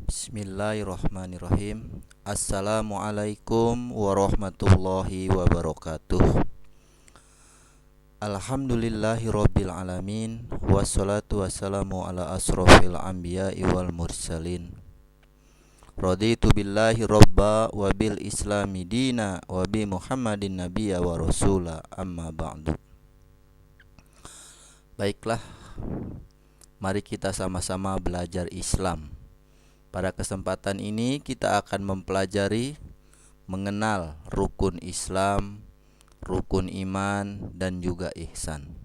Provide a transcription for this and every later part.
Bismillahirrahmanirrahim. Assalamualaikum warahmatullahi wabarakatuh. Alhamdulillahirabbil alamin. Wassalatu wassalamu ala asrofil anbiya'i wal mursalin. Raditu billahi rabba wa bil islami dina wa bi Muhammadin nabiyya wa rasula, amma ba'du. Baiklah, mari kita sama-sama belajar Islam. Pada kesempatan ini kita akan mempelajari mengenal rukun Islam, rukun iman, dan juga ihsan.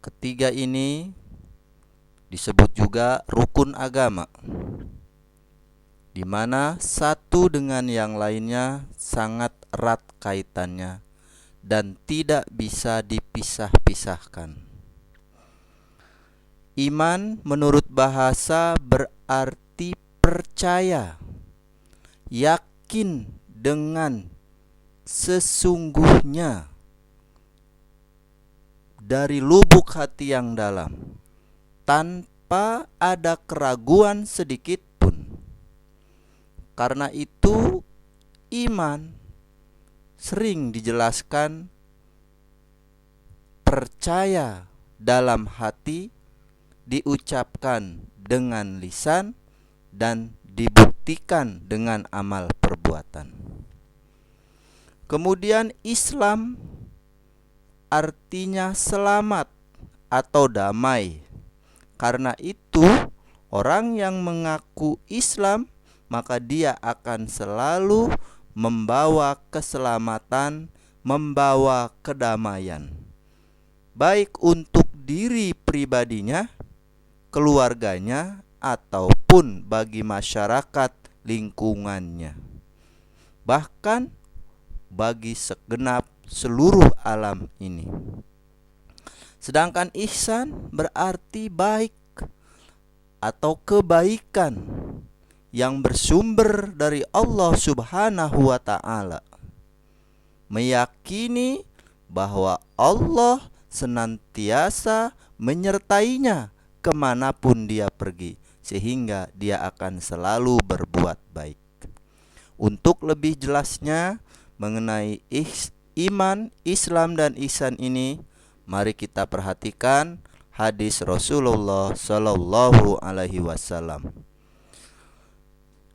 Ketiga ini disebut juga rukun agama, di mana satu dengan yang lainnya sangat erat kaitannya dan tidak bisa dipisah-pisahkan. Iman menurut bahasa berarti percaya, yakin dengan sesungguhnya dari lubuk hati yang dalam, tanpa ada keraguan sedikit pun. Karena itu iman sering dijelaskan percaya dalam hati, diucapkan dengan lisan, dan dibuktikan dengan amal perbuatan. Kemudian Islam artinya selamat atau damai. Karena itu orang yang mengaku Islam maka dia akan selalu membawa keselamatan, membawa kedamaian, baik untuk diri pribadinya, keluarganya, ataupun bagi masyarakat lingkungannya, bahkan bagi segenap seluruh alam ini. Sedangkan ihsan berarti baik atau kebaikan yang bersumber dari Allah Subhanahu wa ta'ala. Meyakini bahwa Allah senantiasa menyertainya kemanapun dia pergi, sehingga dia akan selalu berbuat baik. Untuk lebih jelasnya mengenai iman, Islam, dan ihsan ini, mari kita perhatikan hadis Rasulullah Sallallahu Alaihi Wasallam.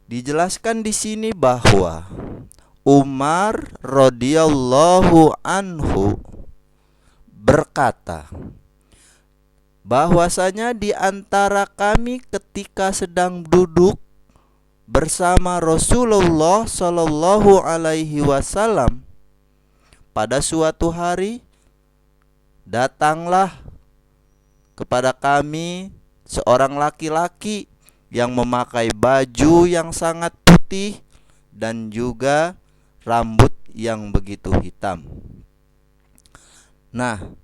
Dijelaskan di sini bahwa Umar radhiyallahu anhu berkata bahwasanya di antara kami ketika sedang duduk bersama Rasulullah sallallahu alaihi wasallam, pada suatu hari datanglah kepada kami seorang laki-laki yang memakai baju yang sangat putih dan juga rambut yang begitu hitam. Nah,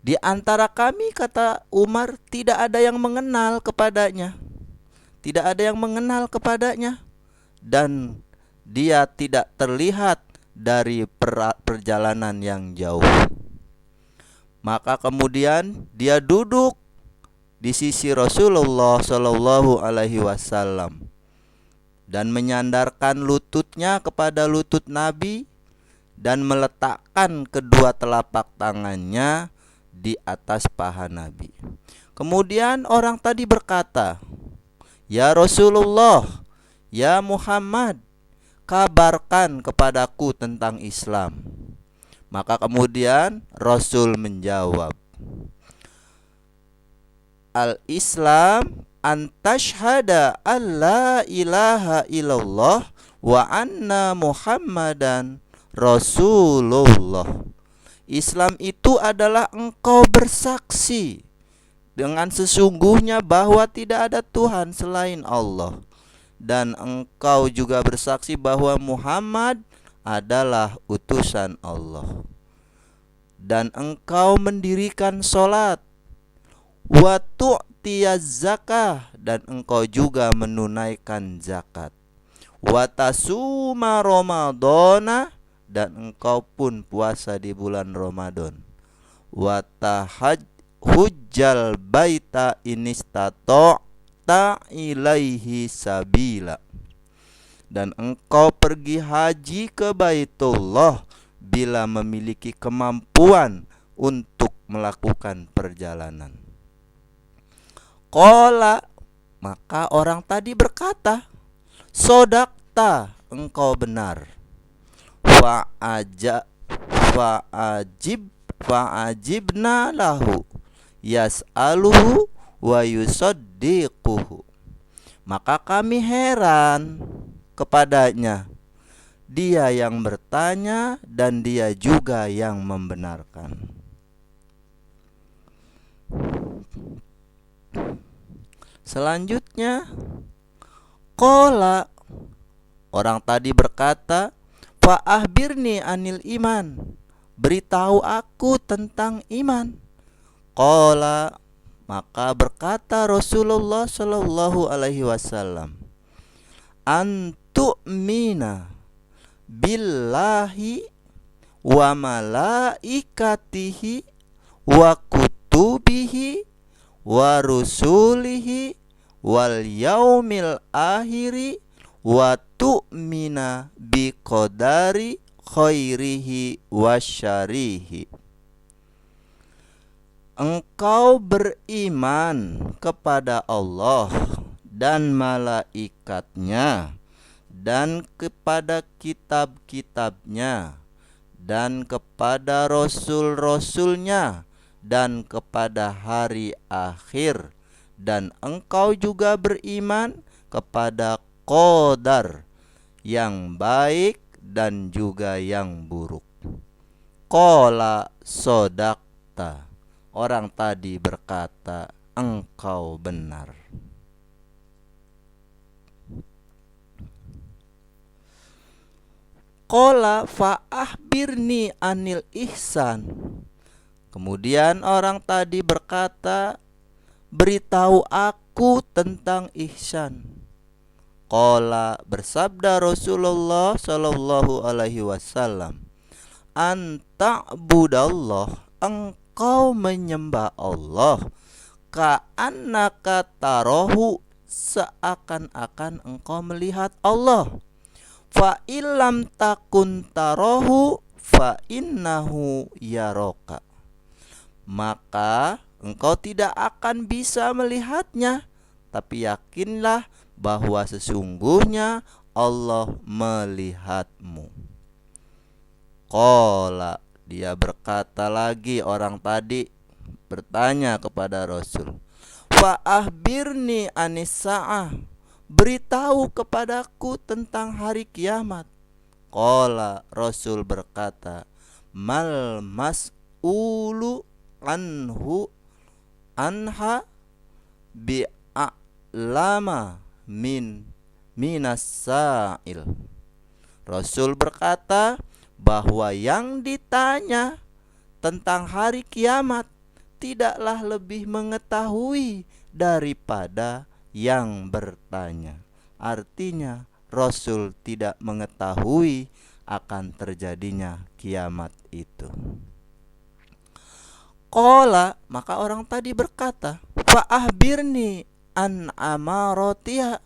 di antara kami, kata Umar, tidak ada yang mengenal kepadanya. Tidak ada yang mengenal kepadanya. Dan dia tidak terlihat dari perjalanan yang jauh. Maka kemudian dia duduk di sisi Rasulullah Shallallahu Alaihi Wasallam dan menyandarkan lututnya kepada lutut Nabi dan meletakkan kedua telapak tangannya di atas paha Nabi. Kemudian orang tadi berkata, "Ya Rasulullah, ya Muhammad, kabarkan kepadaku tentang Islam." Maka kemudian Rasul menjawab, "Al-Islam antashhada alla ilaha illallah wa anna Muhammadan Rasulullah." Islam itu adalah engkau bersaksi dengan sesungguhnya bahwa tidak ada Tuhan selain Allah, dan engkau juga bersaksi bahwa Muhammad adalah utusan Allah, dan engkau mendirikan sholat, wa tu'tiyaz zakah, dan engkau juga menunaikan zakat, wa tasuma ramadana, dan engkau pun puasa di bulan Ramadan, wa tahajjal baita inistata ilaihi sabila, dan engkau pergi haji ke Baitullah bila memiliki kemampuan untuk melakukan perjalanan. Qala, maka orang tadi berkata, sodakta, engkau benar. Fa'ajibna lahu yas'aluhu wa yusaddiquhu. Maka kami heran kepadanya, dia yang bertanya dan dia juga yang membenarkan. Selanjutnya, qala, orang tadi berkata, fa ahbirni anil iman, beritahu aku tentang iman. Qala, maka berkata Rasulullah sallallahu alaihi wasallam, antu'mina billahi wa malaikatihi wa kutubihi wa rusulihi wal yaumil akhiri wa tu'mina bi qadari khairihi wasyarihi. Engkau beriman kepada Allah dan malaikatnya, dan kepada kitab-kitabnya, dan kepada rasul-rasulnya, dan kepada hari akhir, dan engkau juga beriman kepada qadar yang baik dan juga yang buruk. Qala sodakta, orang tadi berkata, engkau benar. Qala fa'ahbirni anil ihsan. Kemudian orang tadi berkata, beritahu aku tentang ihsan. Qala, bersabda Rasulullah sallallahu alaihi wasallam, anta'budallah, engkau menyembah Allah, ka'annaka tarahu, seakan-akan engkau melihat Allah. Fa illam takun tarahu fa innahu yaraka, maka engkau tidak akan bisa melihatnya, tapi yakinlah bahwa sesungguhnya Allah melihatmu. Qala, dia berkata lagi, orang tadi bertanya kepada Rasul, fa ahbirni anis sa'ah, beritahu kepadaku tentang hari kiamat. Qala, Rasul berkata, mal mas'ulu anha bi'a'lama minas sa'il. Rasul berkata bahwa yang ditanya tentang hari kiamat tidaklah lebih mengetahui daripada yang bertanya. Artinya Rasul tidak mengetahui akan terjadinya kiamat itu. Qala, maka orang tadi berkata, fa ahbirni an amaratiha,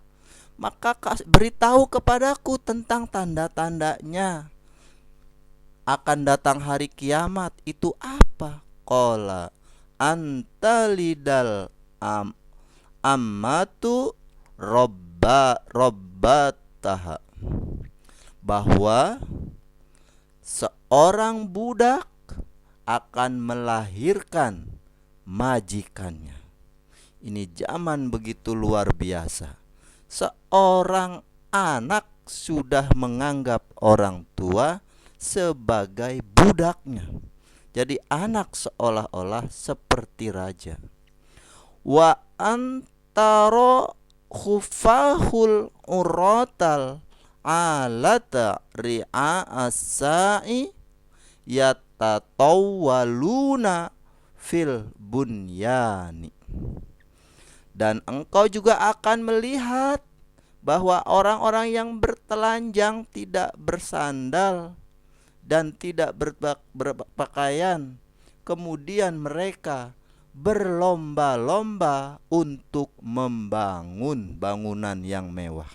maka beritahu kepadaku tentang tanda-tandanya akan datang hari kiamat itu apa? Qala, antalidal ammatu robbataha, bahwa seorang budak akan melahirkan majikannya. Ini zaman begitu luar biasa. Seorang anak sudah menganggap orang tua sebagai budaknya. Jadi anak seolah-olah seperti raja. Wa antaro khufahul uratal alata ri'a as-sa'i yatatawwaluna fil bunyani. Dan engkau juga akan melihat bahwa orang-orang yang bertelanjang, tidak bersandal dan tidak berpakaian, kemudian mereka berlomba-lomba untuk membangun bangunan yang mewah.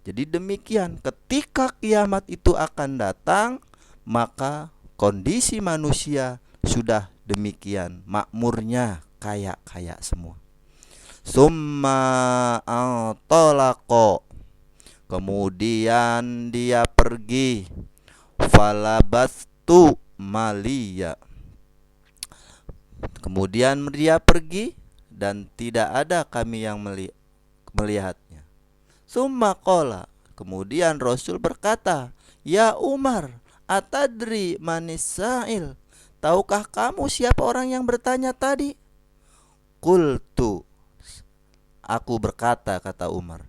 Jadi demikian, ketika kiamat itu akan datang, maka kondisi manusia sudah demikian makmurnya, kaya-kaya semua. Summa antolako, kemudian dia pergi. Falabastu maliya, kemudian dia pergi dan tidak ada kami yang melihatnya. Summa qala, kemudian Rasul berkata, ya Umar, atadri manis sa'il, tahukah kamu siapa orang yang bertanya tadi? Qultu, aku berkata, kata Umar,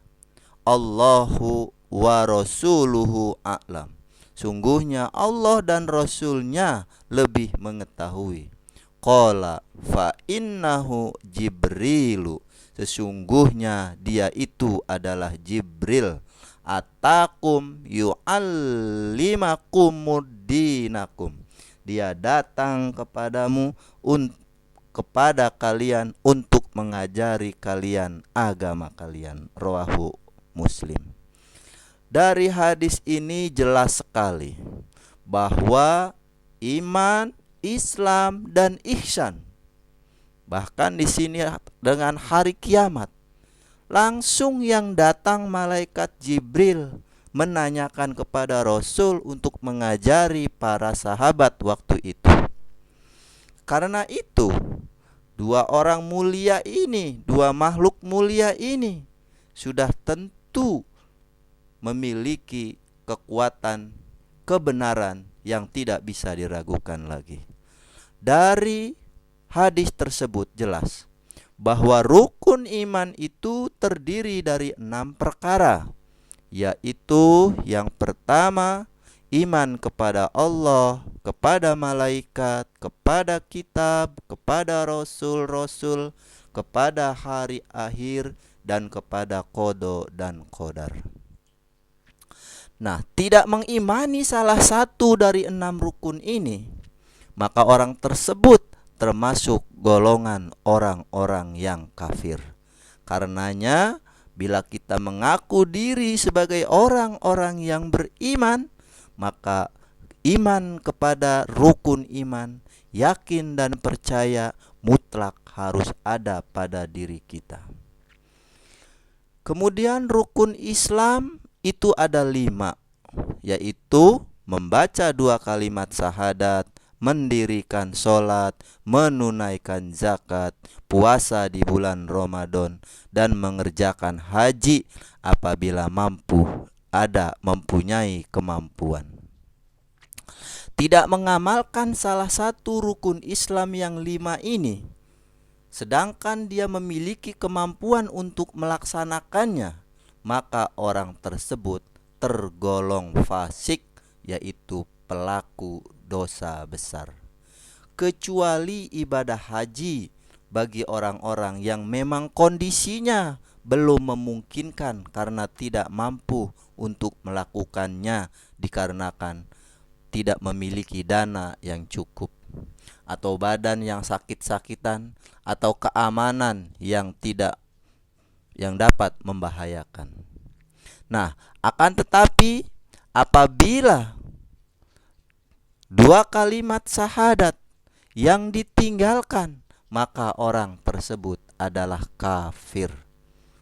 Allahu wa rasuluhu a'lam, sungguhnya Allah dan Rasulnya lebih mengetahui. Qala fa innahu Jibrilu, sesungguhnya dia itu adalah Jibril. Atakum yu'allimakumuddinakum, dia datang kepadamu kepada kalian untuk mengajari kalian agama kalian. Rawahu Muslim. Dari hadis ini jelas sekali bahwa iman, Islam dan ihsan, bahkan di sini dengan hari kiamat, langsung yang datang malaikat Jibril menanyakan kepada Rasul untuk mengajari para sahabat waktu itu. Karena itu, dua orang mulia ini, dua makhluk mulia ini sudah tentu memiliki kekuatan kebenaran yang tidak bisa diragukan lagi. Dari hadis tersebut jelas bahwa rukun iman itu terdiri dari 6 perkara, yaitu yang pertama, iman kepada Allah, kepada malaikat, kepada kitab, kepada rasul-rasul, kepada hari akhir, dan kepada qada dan qadar. Nah, tidak mengimani salah satu dari 6 rukun ini, maka orang tersebut termasuk golongan orang-orang yang kafir. Karenanya, bila kita mengaku diri sebagai orang-orang yang beriman, maka iman kepada rukun iman, yakin dan percaya mutlak harus ada pada diri kita. Kemudian rukun Islam itu ada 5, yaitu membaca 2 kalimat syahadat, mendirikan sholat, menunaikan zakat, puasa di bulan Ramadan, dan mengerjakan haji apabila mempunyai kemampuan. Tidak mengamalkan salah satu rukun Islam yang 5 ini, sedangkan dia memiliki kemampuan untuk melaksanakannya, maka orang tersebut tergolong fasik, yaitu pelaku dosa besar. Kecuali ibadah haji bagi orang-orang yang memang kondisinya belum memungkinkan karena tidak mampu untuk melakukannya dikarenakan tidak memiliki dana yang cukup, atau badan yang sakit-sakitan, atau keamanan yang dapat membahayakan. Nah, akan tetapi apabila 2 kalimat syahadat yang ditinggalkan, maka orang tersebut adalah kafir.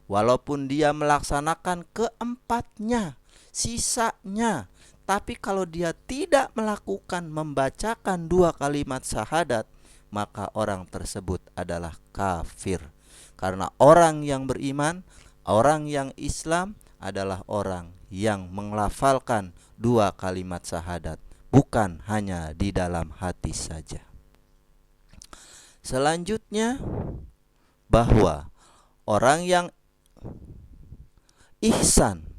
Walaupun dia melaksanakan keempatnya, sisanya, tapi kalau dia tidak melakukan, membacakan 2 kalimat syahadat, maka orang tersebut adalah kafir. Karena orang yang beriman, orang yang Islam adalah orang yang melafalkan 2 kalimat syahadat, bukan hanya di dalam hati saja. Selanjutnya, bahwa orang yang ihsan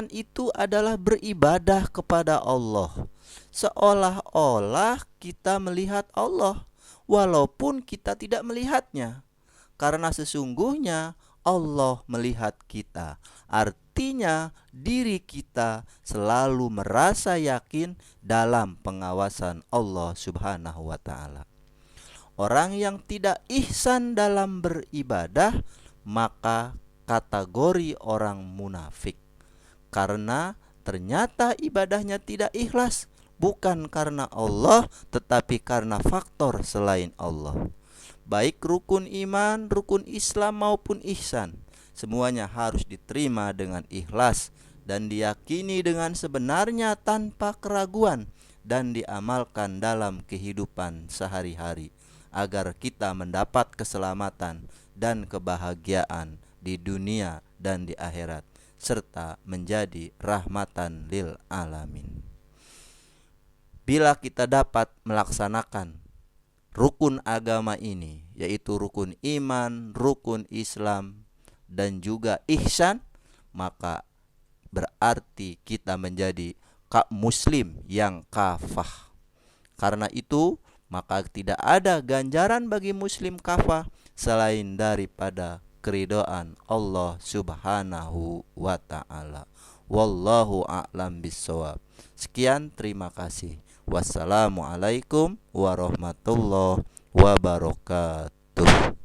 itu adalah beribadah kepada Allah, seolah-olah kita melihat Allah walaupun kita tidak melihatnya, karena sesungguhnya Allah melihat kita. Artinya diri kita selalu merasa yakin dalam pengawasan Allah Subhanahu wa ta'ala. Orang yang tidak ihsan dalam beribadah maka kategori orang munafik, karena ternyata ibadahnya tidak ikhlas, bukan karena Allah tetapi karena faktor selain Allah. Baik rukun iman, rukun Islam maupun ihsan, semuanya harus diterima dengan ikhlas dan diyakini dengan sebenarnya tanpa keraguan, dan diamalkan dalam kehidupan sehari-hari agar kita mendapat keselamatan dan kebahagiaan di dunia dan di akhirat, serta menjadi rahmatan lil alamin. Bila kita dapat melaksanakan rukun agama ini, yaitu rukun iman, rukun Islam, dan juga ihsan, maka berarti kita menjadi muslim yang kafah. Karena itu, maka tidak ada ganjaran bagi muslim kafah selain daripada keridhaan Allah Subhanahu wa ta'ala. Wallahu a'lam bissawab. Sekian, terima kasih. Wassalamualaikum warahmatullahi wabarakatuh.